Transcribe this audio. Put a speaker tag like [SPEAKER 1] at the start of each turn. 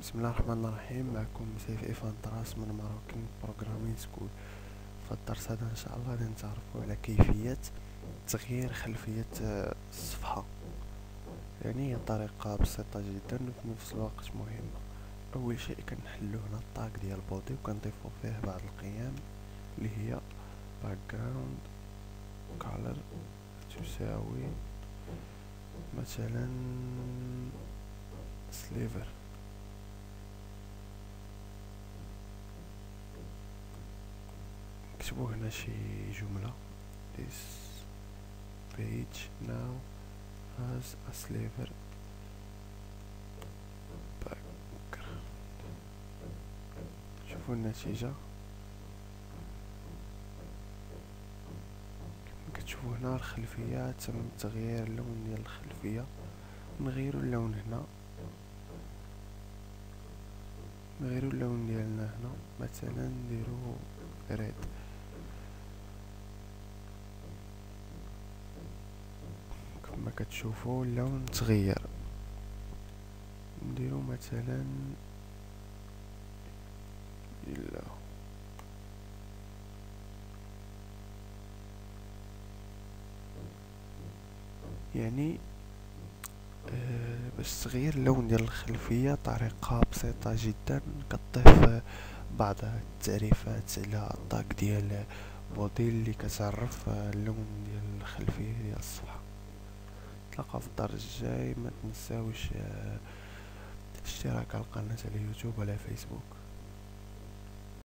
[SPEAKER 1] بسم الله الرحمن الرحيم. معكم سيف إيفان طراس من ماروكين بروغرامين سكول. في الدرس هذا ان شاء الله غادي نتعرفوا على كيفية تغيير خلفية الصفحة. يعني هي طريقة بسيطة جدا وفي نفس الوقت مهمة. اول شيء كنحلو هنا الطاق ديال البودي وكنضيفو فيه بعض القيم اللي هي باكجراوند كولر تساوي مثلا سليفر. نكتبو هنا شي جملة this page now has a sliver background. شوفوا النتيجة كما كتشوفوا هنا الخلفية تم تغيير اللون ديال الخلفية. نغيرو اللون هنا، نغيرو اللون ديالنا هنا مثلا نديرو ريد. كما كتشوفوا اللون تغير. نديرو مثلا يلا يعني باش تغير اللون ديال الخلفية طريقة بسيطة جدا. كتضيف بعض التعريفات على الطاق ديال بودي اللي كتعرف اللون ديال الخلفية ديال الصفحة. نتلاقاو في الدرس الجاي. ما تنساوش الاشتراك على القناة على يوتيوب وعلى فيسبوك.